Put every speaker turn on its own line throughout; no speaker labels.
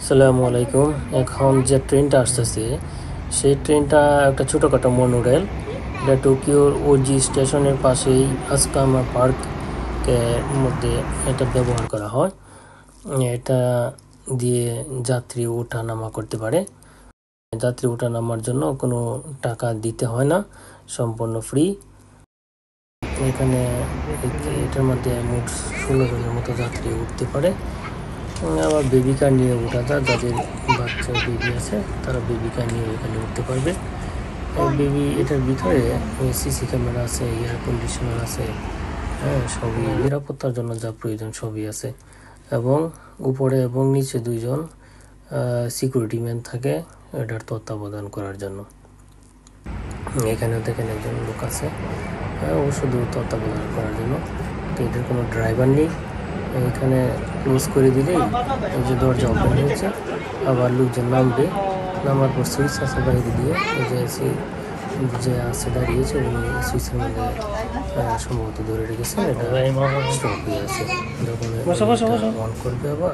আসসালামু আলাইকুম। এখন যে ট্রেনটা আসতেছে সেই ট্রেনটা একটা ছোটোখাটো মনোরেল। এটা টোকিওর ওজি স্টেশনের পাশেই আস্কামা পার্কের মধ্যে এটা ব্যবহার করা হয়। এটা দিয়ে যাত্রী ওঠা নামা করতে পারে। যাত্রী ওঠা নামার জন্য কোনো টাকা দিতে হয় না, সম্পূর্ণ ফ্রি। এখানে এটার মধ্যে মোট 16 জনের মতো যাত্রী উঠতে পারে। আবার বেবি কার নিয়ে ওঠা যায়, যাদের বাচ্চা বেবি আছে তারা বেবি কার নিয়ে এখানে উঠতে পারবে। এটার ভিতরে সিসি ক্যামেরা আছে, এয়ার কন্ডিশনার আছে, সবই নিরাপত্তার জন্য যা প্রয়োজন সবই আছে। এবং উপরে এবং নিচে 2 জন সিকিউরিটি ম্যান থাকে এটার তত্ত্বাবধান করার জন্য। এখানেও দেখেন একজন লোক আছে শুধু তত্ত্বাবধান করার জন্য। এটার কোনো ড্রাইভার নেই। এখানে ক্লোজ করে দিলেই এই যে দরজা ওপেন হয়েছে, আবার লোকজন নামার পর সুইচ আছে বাইরে দিয়ে যে আছে দাঁড়িয়েছে উনি সুইচের মধ্যে সম্ভবত ধরে রেখেছেন। এটা স্টপ হয়ে আছে, যখন অন করবে আবার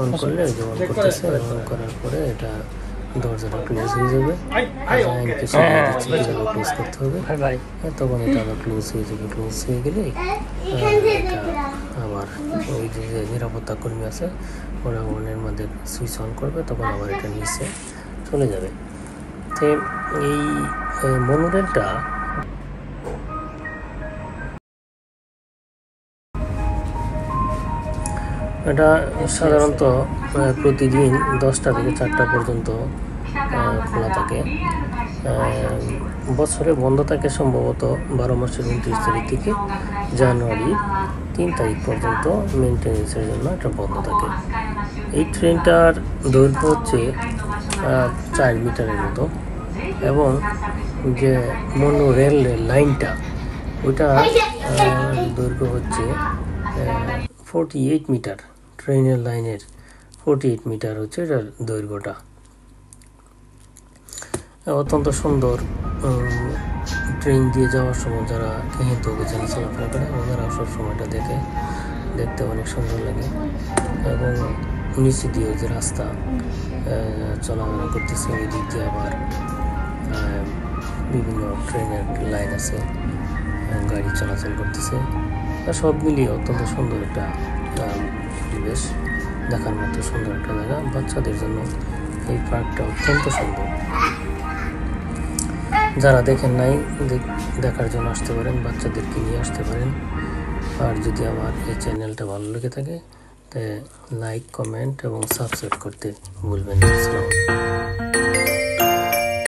অন করলে যে অন করতেছে, অন করার পরে এটা দরজাটা ক্লোজ হয়ে যাবে। ক্লোজ করতে হবে, তখন এটা আবার ক্লোজ হয়ে যাবে। ক্লোজ হয়ে গেলে এটা আবার ওই যে নিরাপত্তা কর্মী আছে ওরা অনের মধ্যে সুইচ অন করবে, তখন আবার এটা নিচে চলে যাবে। তো এই মনোরেলটা এটা সাধারণত প্রতিদিন 10টা থেকে 4টা পর্যন্ত খোলা থাকে। বছরে বন্ধ থাকে সম্ভবত 12 মাসের 29 তারিখ থেকে জানুয়ারি 3 তারিখ পর্যন্ত মেনটেন্যান্সের জন্য এটা বন্ধ থাকে। এই ট্রেনটার দৈর্ঘ্য হচ্ছে 4 মিটারের মতো, এবং যে মনোরেল লাইনটা ওইটা দৈর্ঘ্য হচ্ছে 48 মিটার। ট্রেনের লাইনের 48 মিটার হচ্ছে এটার দৈর্ঘ্যটা। অত্যন্ত সুন্দর। ট্রেন দিয়ে যাওয়ার সময় যারা কিন্তু অভিযানে চলাফেরা করে ওনারা সব সময়টা দেখতে অনেক সুন্দর লাগে। এবং নিচে দিয়ে যে রাস্তা চলাফেরা করতেছে ওই দিক দিয়ে আবার বিভিন্ন ট্রেনের লাইন আছে, গাড়ি চলাচল করতেছে। সব মিলিয়ে অত্যন্ত সুন্দর একটা পরিবেশ, দেখার মতো সুন্দর একটা জায়গা। বাচ্চাদের জন্য এই পার্কটা অত্যন্ত সুন্দর। যারা দেখেন নাই দেখার জন্য আসতে পারেন, বাচ্চাদেরকে নিয়ে আসতে পারেন। আর যদি আমার এই চ্যানেলটা ভালো লেগে থাকে তাই লাইক, কমেন্ট এবং সাবস্ক্রাইব করতে ভুলবেন না।